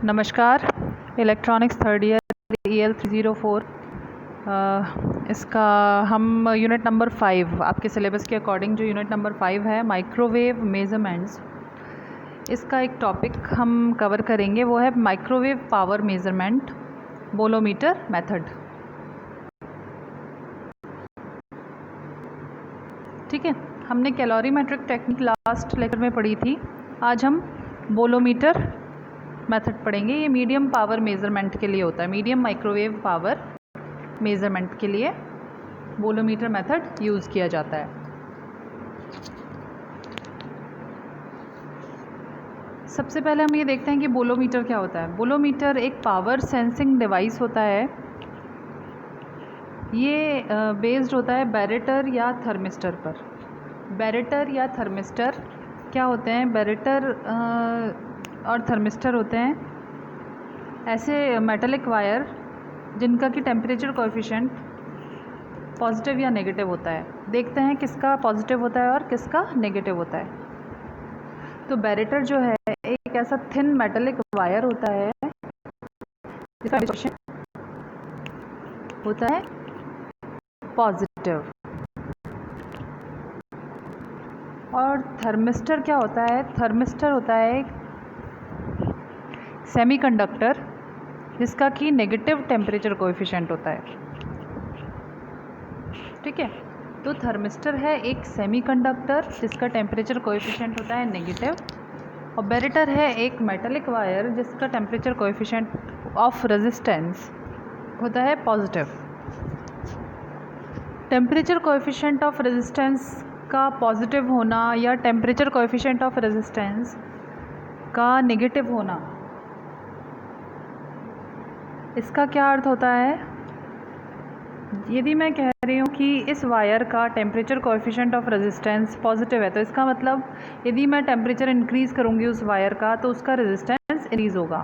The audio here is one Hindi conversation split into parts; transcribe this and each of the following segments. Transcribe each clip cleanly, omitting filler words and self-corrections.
नमस्कार। इलेक्ट्रॉनिक्स थर्ड ईयर EL 304 इसका हम यूनिट नंबर 5 आपके सिलेबस के अकॉर्डिंग जो यूनिट नंबर 5 है माइक्रोवेव मेज़रमेंट्स, इसका एक टॉपिक हम कवर करेंगे, वो है microwave power measurement bolometer method. ठीक है, हमने कैलोरीमेट्रिक टेक्निक लास्ट लेक्चर में पढ़ी थी। आज हम बोलोमीटर मेथड पढ़ेंगे। ये मीडियम पावर मेज़रमेंट के लिए होता है, मीडियम माइक्रोवेव पावर मेज़रमेंट के लिए बोलोमीटर मेथड यूज़ किया जाता है। सबसे पहले हम ये देखते हैं कि बोलोमीटर क्या होता है। बोलोमीटर एक पावर सेंसिंग डिवाइस होता है। ये बेस्ड होता है बैरेटर या थर्मिस्टर पर। बैरेटर या थर्मिस्टर क्या होते हैं? बैरेटर और थर्मिस्टर होते हैं ऐसे मेटलिक वायर जिनका कि टेम्परेचर कोएफिशिएंट पॉजिटिव या नेगेटिव होता है। देखते हैं किसका पॉजिटिव होता है और किसका नेगेटिव होता है। तो बैरेटर जो है एक ऐसा थिन मेटलिक वायर होता है जिसका कोएफिशिएंट होता है पॉजिटिव। और थर्मिस्टर क्या होता है? थर्मिस्टर होता है एक सेमीकंडक्टर जिसका कि नेगेटिव टेम्परेचर कोएफिशिएंट होता है। ठीक है, तो थर्मिस्टर है एक सेमीकंडक्टर जिसका टेम्परेचर कोएफिशिएंट होता है नेगेटिव, और बैरेटर है एक मेटलिक वायर जिसका टेम्परेचर कोएफिशिएंट ऑफ रेजिस्टेंस होता है positive. Temperature coefficient of resistance का पॉजिटिव होना या टेम्परेचर कोएफिशिएंट ऑफ रेजिस्टेंस का नेगेटिव होना, इसका क्या अर्थ होता है? यदि मैं कह रही हूँ कि इस वायर का temperature coefficient of resistance positive है, तो इसका मतलब यदि मैं टेम्परेचर इंक्रीज़ करूँगी उस वायर का तो उसका रेजिस्टेंस इंक्रीज़ होगा।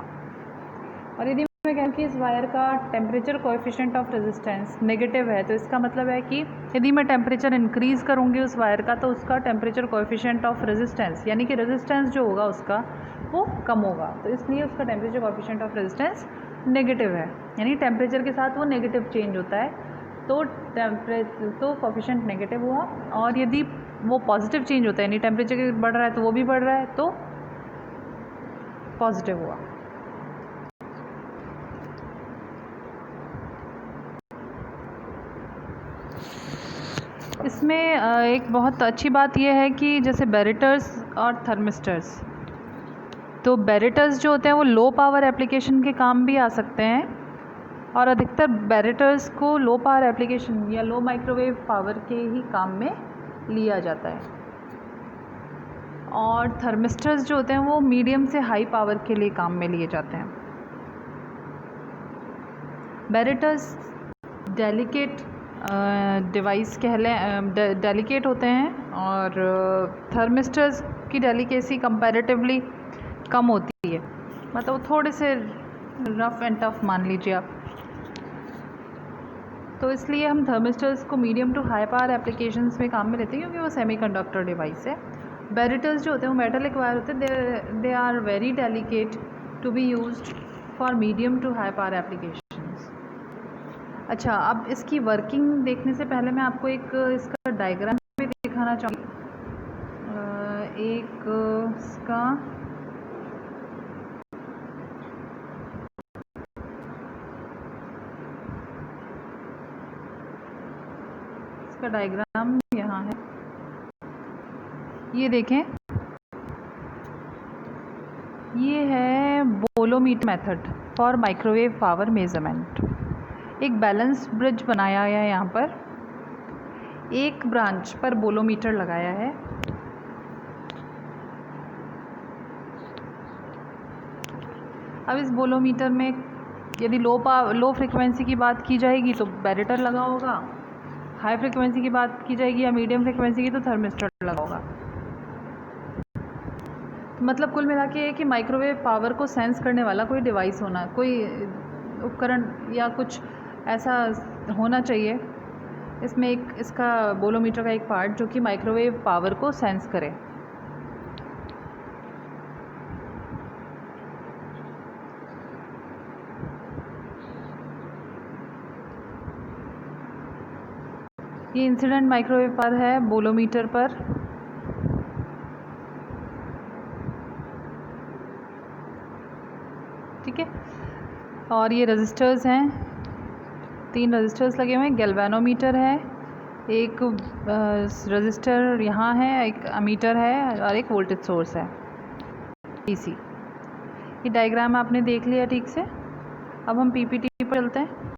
और यदि मैं कहूँ कि इस वायर का temperature coefficient of resistance negative है, तो इसका मतलब है कि यदि मैं टेम्परेचर इंक्रीज़ करूँगी उस वायर का तो उसका टेम्परेचर कोएफिशिएंट ऑफ रेजिस्टेंस यानी कि रेजिस्टेंस जो होगा उसका वो कम होगा, तो इसलिए उसका temperature coefficient of resistance negative है, यानी टेम्परेचर के साथ वो नेगेटिव चेंज होता है, तो कोएफिशिएंट नेगेटिव हुआ। और यदि वो पॉजिटिव चेंज होता है यानी टेम्परेचर बढ़ रहा है तो वो भी बढ़ रहा है, तो पॉजिटिव हुआ। इसमें एक बहुत अच्छी बात यह है कि जैसे बैरेटर्स और थर्मिस्टर्स, तो बैरेटर्स जो होते हैं वो लो पावर एप्लीकेशन के काम भी आ सकते हैं, और अधिकतर बैरेटर्स को लो पावर एप्लीकेशन या लो माइक्रोवेव पावर के ही काम में लिया जाता है। और थर्मिस्टर्स जो होते हैं वो मीडियम से हाई पावर के लिए काम में लिए जाते हैं। बैरेटर्स डेलिकेट डिवाइस कह लें, डेलिकेट होते हैं, और थर्मिस्टर्स की डेलिकेसी कंपैरेटिवली कम होती है, मतलब थोड़े से रफ़ एंड टफ मान लीजिए आप। तो इसलिए हम थर्मिस्टर्स को medium to high power applications में काम में लेते हैं क्योंकि वो सेमीकंडक्टर डिवाइस है। बैरेटर्स जो होते हैं वो मेटलिक वायर होते हैं, they are very delicate to be used for medium to high power applications. अच्छा, अब इसकी वर्किंग देखने से पहले मैं आपको एक इसका डायग्राम भी दिखाना चाहूँगी। एक इसका डायग्राम यहाँ है, ये देखें, ये है bolometer method for microwave power measurement. एक बैलेंस ब्रिज बनाया गया है यहाँ पर, एक ब्रांच पर बोलोमीटर लगाया है। अब इस बोलोमीटर में यदि लो फ्रिक्वेंसी की बात की जाएगी तो बैरेटर लगा होगा, हाई फ्रिक्वेंसी की बात की जाएगी या मीडियम फ्रिक्वेंसी की तो थर्मिस्टर लगा होगा। मतलब कुल मिला के कि माइक्रोवेव पावर को सेंस करने वाला कोई डिवाइस होना, कोई उपकरण या कुछ ऐसा होना चाहिए इसमें, एक इसका बोलोमीटर का एक पार्ट जो कि माइक्रोवेव पावर को सेंस करे। ये इंसिडेंट माइक्रोवेव पर है बोलोमीटर पर। ठीक है, और ये रजिस्टर्स हैं, 3 रजिस्टर्स लगे हुए हैं। गैल्वेनोमीटर है, एक रजिस्टर यहाँ है, एक अमीटर है और एक वोल्टेज सोर्स है डीसी। ये डायग्राम आपने देख लिया ठीक से। अब हम पीपीटी पर चलते हैं।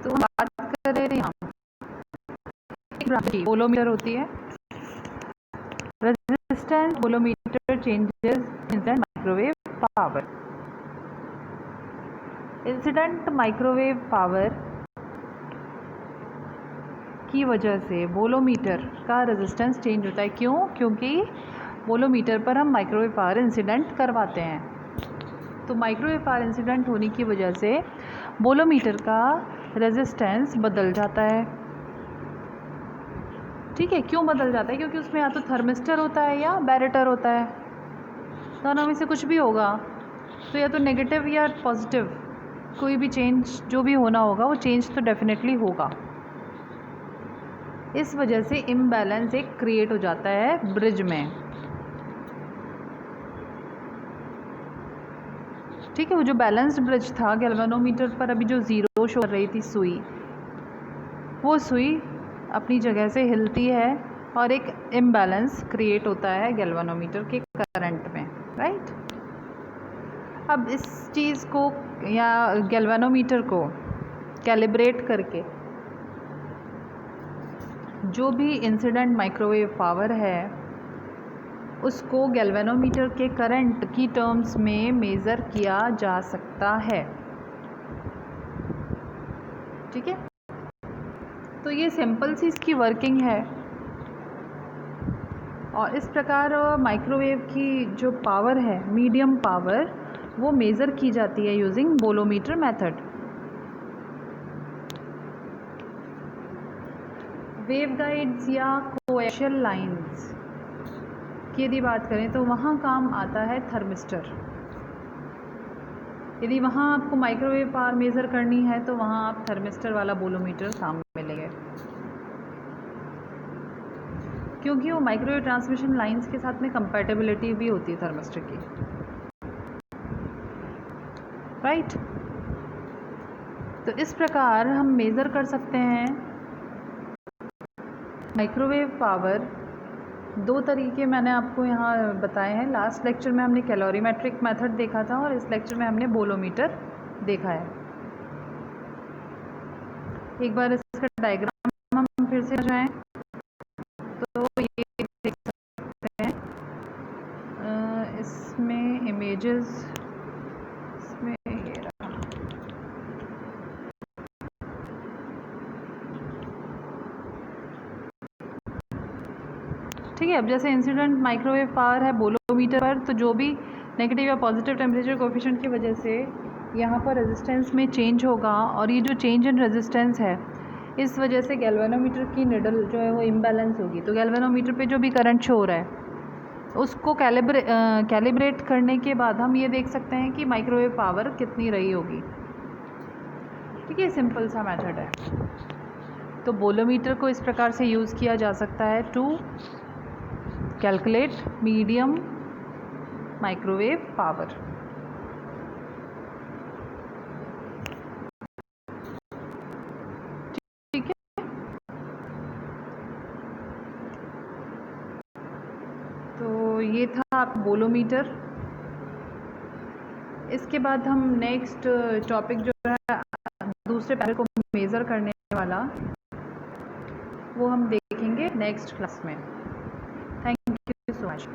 तो हम बात कर रहे थे यहाँ बोलोमीटर होती है। Resistance bolometer changes incident microwave power. Incident microwave power की वजह से बोलोमीटर का रेजिस्टेंस चेंज होता है। क्यों? क्योंकि बोलोमीटर पर हम माइक्रोवेव पावर इंसिडेंट करवाते हैं। तो माइक्रोवेव पावर इंसिडेंट होने की वजह से बोलोमीटर का रेजिस्टेंस बदल जाता है। ठीक है, क्यों बदल जाता है? क्योंकि उसमें या तो थर्मिस्टर होता है या बैरेटर होता है, दोनों में से कुछ भी होगा। तो या तो नेगेटिव या पॉजिटिव कोई भी चेंज जो भी होना होगा वो चेंज तो डेफिनेटली होगा। इस वजह से इम्बैलेंस एक क्रिएट हो जाता है ब्रिज में। ठीक है, वो जो बैलेंस्ड ब्रिज था गैल्वेनोमीटर पर, अभी जो ज़ीरो शो कर रही थी सुई, वो सुई अपनी जगह से हिलती है और एक इम्बैलेंस क्रिएट होता है गैल्वेनोमीटर के करंट में, राइट। अब इस चीज़ को या गैल्वेनोमीटर को कैलिब्रेट करके जो भी इंसिडेंट माइक्रोवेव पावर है उसको गैल्वेनोमीटर के करंट की टर्म्स में मेज़र किया जा सकता है। ठीक है, तो ये सिंपल सी इसकी वर्किंग है। और इस प्रकार माइक्रोवेव की जो पावर है, मीडियम पावर, वो मेज़र की जाती है यूजिंग बोलोमीटर मेथड। वेवगाइड्स या कोएक्सियल लाइंस की यदि बात करें तो वहाँ काम आता है थर्मिस्टर। यदि वहाँ आपको माइक्रोवेव पावर मेज़र करनी है तो वहाँ आप थर्मिस्टर वाला बोलोमीटर काम में लेंगे, क्योंकि वो माइक्रोवेव ट्रांसमिशन लाइंस के साथ में कंपैटिबिलिटी भी होती है थर्मिस्टर की, राइट। तो इस प्रकार हम मेज़र कर सकते हैं माइक्रोवेव पावर। 2 तरीके मैंने आपको यहाँ बताए हैं। लास्ट लेक्चर में हमने कैलोरीमेट्रिक मेथड देखा था और इस लेक्चर में हमने बोलोमीटर देखा है। एक बार इसका डायग्राम हम फिर से जाएं तो ये देख सकते हैं, इसमें इमेजेस, इसमें ये रहा। ठीक है, अब जैसे इंसिडेंट माइक्रोवेव पावर है बोलोमीटर पर, तो जो भी नेगेटिव या पॉजिटिव टेम्परेचर कोएफिशिएंट की वजह से यहाँ पर रेजिस्टेंस में चेंज होगा, और ये जो चेंज इन रेजिस्टेंस है इस वजह से गैल्वेनोमीटर की निडल जो है वो इम्बैलेंस होगी। तो गैल्वेनोमीटर पे जो भी करंट शो हो रहा है उसको कैलिब्रेट करने के बाद हम ये देख सकते हैं कि माइक्रोवेव पावर कितनी रही होगी। ठीक है, सिंपल सा मेथड है। तो बोलोमीटर को इस प्रकार से यूज़ किया जा सकता है to calculate medium microwave power. ठीक है, तो ये था आप बोलोमीटर। इसके बाद हम नेक्स्ट टॉपिक जो है दूसरे पैनल को मेज़र करने वाला, वो हम देखेंगे नेक्स्ट क्लास में। Thank you so much.